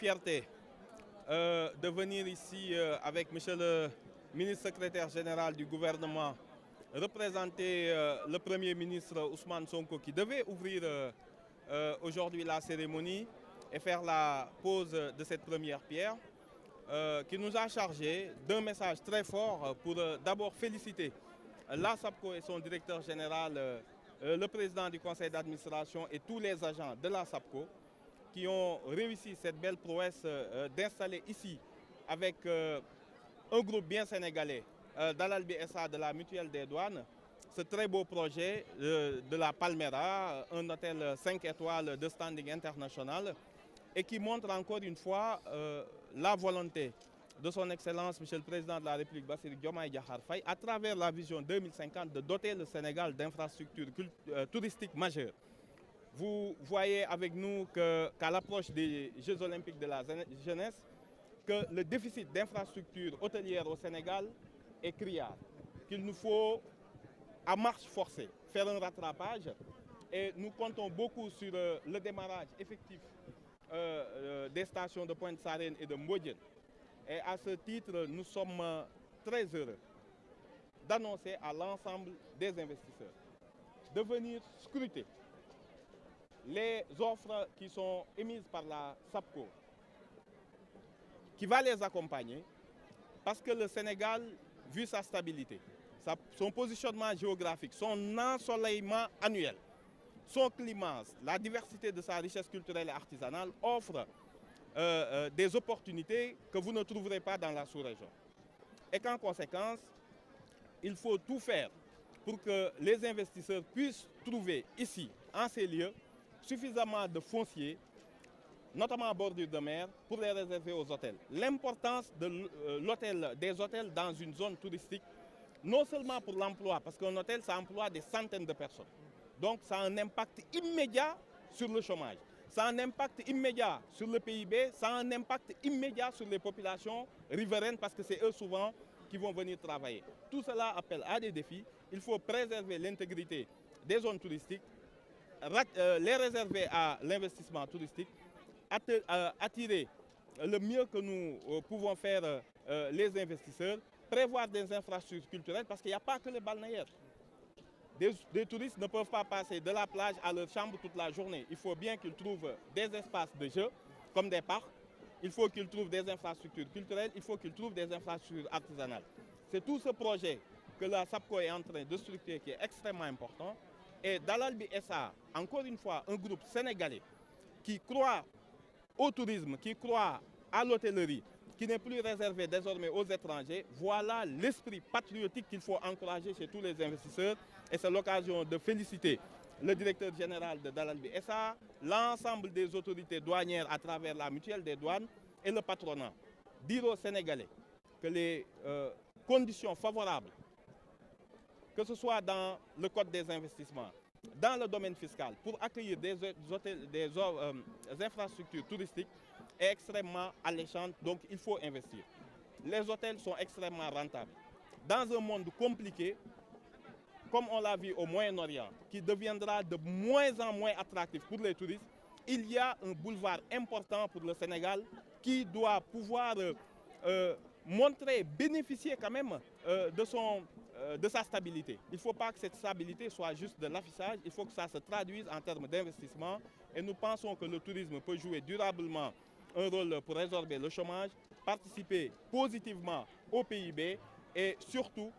Fierté de venir ici avec Monsieur le ministre secrétaire général du gouvernement représenter le Premier ministre Ousmane Sonko qui devait ouvrir aujourd'hui la cérémonie et faire la pose de cette première pierre, qui nous a chargé d'un message très fort pour d'abord féliciter la SAPCO et son directeur général, le président du conseil d'administration et tous les agents de la SAPCO qui ont réussi cette belle prouesse d'installer ici avec un groupe bien sénégalais, Dalalbi SA de la Mutuelle des Douanes, ce très beau projet de la Palmera, un hôtel 5 étoiles de standing international et qui montre encore une fois la volonté de son Excellence, Monsieur le Président de la République, Bassirou Diomaye Diakhar Faye, à travers la vision 2050 de doter le Sénégal d'infrastructures touristiques majeures. Vous voyez avec nous qu'à l'approche des Jeux olympiques de la jeunesse, que le déficit d'infrastructures hôtelières au Sénégal est criard, qu'il nous faut, à marche forcée, faire un rattrapage et nous comptons beaucoup sur le démarrage effectif des stations de Pointe-Sarène et de Mbodiène. Et à ce titre, nous sommes très heureux d'annoncer à l'ensemble des investisseurs de venir scruter les offres qui sont émises par la SAPCO, qui va les accompagner, parce que le Sénégal, vu sa stabilité, son positionnement géographique, son ensoleillement annuel, son climat, la diversité de sa richesse culturelle et artisanale, offre des opportunités que vous ne trouverez pas dans la sous-région. Et qu'en conséquence, il faut tout faire pour que les investisseurs puissent trouver ici, en ces lieux, suffisamment de foncier, notamment à bordure de mer, pour les réserver aux hôtels. L'importance de des hôtels dans une zone touristique, non seulement pour l'emploi, parce qu'un hôtel, ça emploie des centaines de personnes. Donc ça a un impact immédiat sur le chômage, ça a un impact immédiat sur le PIB, ça a un impact immédiat sur les populations riveraines, parce que c'est eux souvent qui vont venir travailler. Tout cela appelle à des défis. Il faut préserver l'intégrité des zones touristiques, les réserver à l'investissement touristique, attirer le mieux que nous pouvons faire les investisseurs, prévoir des infrastructures culturelles, parce qu'il n'y a pas que les balnéaires. Des touristes ne peuvent pas passer de la plage à leur chambre toute la journée. Il faut bien qu'ils trouvent des espaces de jeu, comme des parcs. Il faut qu'ils trouvent des infrastructures culturelles, il faut qu'ils trouvent des infrastructures artisanales. C'est tout ce projet que la SAPCO est en train de structurer qui est extrêmement important. Et Dalalbi SA, encore une fois, un groupe sénégalais qui croit au tourisme, qui croit à l'hôtellerie, qui n'est plus réservé désormais aux étrangers. Voilà l'esprit patriotique qu'il faut encourager chez tous les investisseurs. Et c'est l'occasion de féliciter le directeur général de Dalalbi SA, l'ensemble des autorités douanières à travers la mutuelle des douanes et le patronat. Dire aux Sénégalais que les conditions favorables, que ce soit dans le code des investissements, dans le domaine fiscal, pour accueillir des infrastructures touristiques est extrêmement alléchante, donc il faut investir. Les hôtels sont extrêmement rentables. Dans un monde compliqué, comme on l'a vu au Moyen-Orient, qui deviendra de moins en moins attractif pour les touristes, il y a un boulevard important pour le Sénégal qui doit pouvoir montrer, bénéficier quand même de sa stabilité. Il ne faut pas que cette stabilité soit juste de l'affichage, il faut que ça se traduise en termes d'investissement. Et nous pensons que le tourisme peut jouer durablement un rôle pour résorber le chômage, participer positivement au PIB et surtout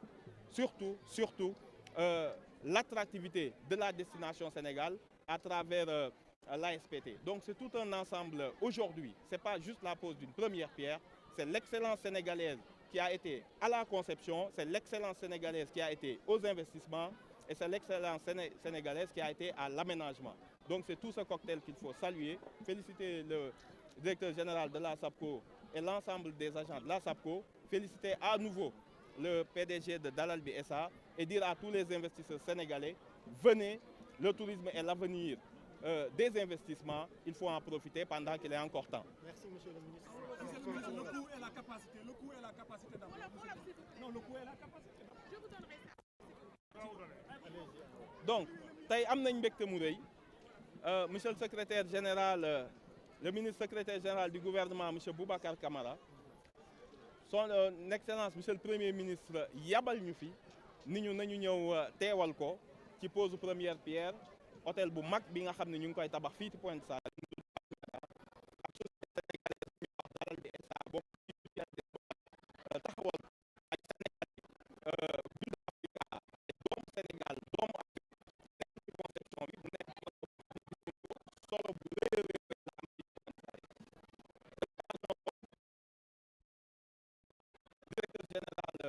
l'attractivité de la destination Sénégal à travers l'ASPT. Donc c'est tout un ensemble aujourd'hui. Ce n'est pas juste la pose d'une première pierre, c'est l'excellence sénégalaise qui a été à la conception, c'est l'excellence sénégalaise qui a été aux investissements et c'est l'excellence sénégalaise qui a été à l'aménagement. Donc c'est tout ce cocktail qu'il faut saluer, féliciter le directeur général de la SAPCO et l'ensemble des agents de la SAPCO, féliciter à nouveau le PDG de Dalalbi SA et dire à tous les investisseurs sénégalais, venez, le tourisme est l'avenir des investissements, il faut en profiter pendant qu'il est encore temps. Merci monsieur le ministre. Le coût et la capacité. Le coût et la capacité d'abord. Non, le coût et la capacité. Je vous donnerai ça. Donc, tey am nañ mbégte mu rëy monsieur le secrétaire général le ministre secrétaire général du gouvernement monsieur Boubacar Camara son excellence monsieur le premier ministre yabal ñu fi ni ñu nañu ñëw teewal ko ci pose première pierre hôtel bu mag bi nga xam ne ñu ngi koy tabax fii ci Pointe Sarène taxawal ak doomu Sénégal doomu nekk ci conception bi mu nekk solo bu rëy a rëy la am ci directeur général de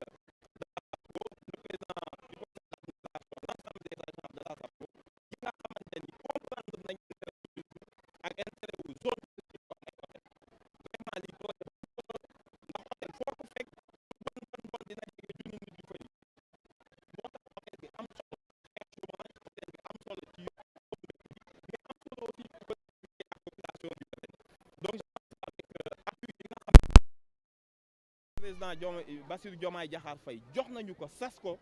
l'ASAPO le président du conseil d'administration l'ensemble des agents de l'ASAPO yi nga xamante ni comprendre nañ ak intérêt wu zone vraiment li ko ndax hôtel foo ko fekk bon dina jege junni nit yu fay moo tax hôtel bi am solo hôtel bi am solo ci mais am solo aussi ci collectivité ak population bi donc je pense avec appui bi nga xam président Bassirou Diomaye Diakhar Faye jox nañu ko sas ko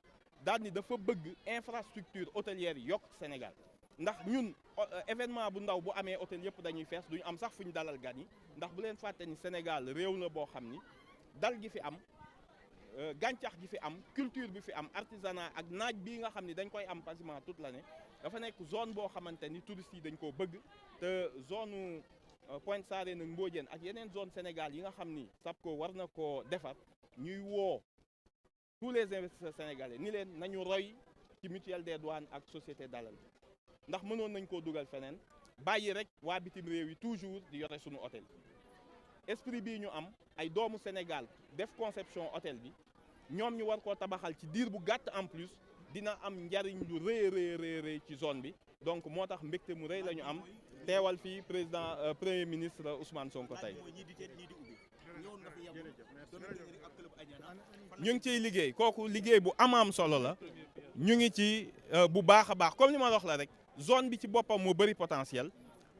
daal ni dafa bëgg infrastructure hôtelière yokk Sénégal ndax ñun événement bu ndaw bu amee hôtel yëpp dañuy fees duñu am sax fu ñu dalal gan yi ndax bu leen fàtte ni Sénégal réew la boo xam ni dal gi fi am gàncax gi fi am culture bi fi am artisanat ak naaj bii nga xam ni dañ koy am quasiment toute l'année dafa nekk zone boo xamante ni touristes yi dañ koo bëgg te zone Pointe Sarène ak Mbodiène ak yeneen zone Sénégal yi nga xam ni SAPCO war na koo defar ñuy woo tous les investisseurs sénégalais ni leen nañu roy ci mutuelle des douanes ak société dalal ndax mënoon nañ koo dugal feneen bàyyi rek waa bitim réew yi toujours di yore suñu hôtel esprit bii ñu am ay doomu Sénégal def conception hôtel bi ñoom ñu war koo tabaxal ci diir bu gàtt en plus dina am njariñ lu rëy ci zone bi donc moo tax mbégte mu rëy la ñu am teewal fii président premier ministre Ousmane Sonko tey ñu ngi ciy liggéey kooku liggéey bu amaam solo la ñu ngi ci bu baax a baax comme ni ma wax la rek zone bi ci boppam moo bëri potentiel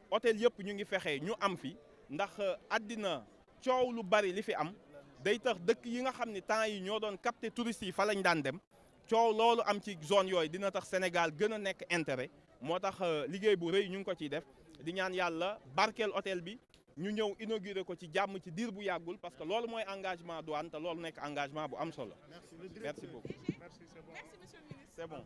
hôtel yëpp ñu ngi fexe ñu am fi ndax àddina coow lu bari li fi am day tax dëkk yi nga xam ni temps yi ñoo doon capter touristes yi fa lañ daan dem coow loolu am ci zone yooyu dina tax Sénégal gën a nekk intérêt moo tax liggéey bu rëy ñu ngi ko ciy def di ñaan yàlla barkeel hôtel bi ñu ñëw inauguré ko ci jàmm ci diir bu yàggul parce que loolu mooy engagement douane te loolu nekk engagement bu am solo merci beaucoup c'est bon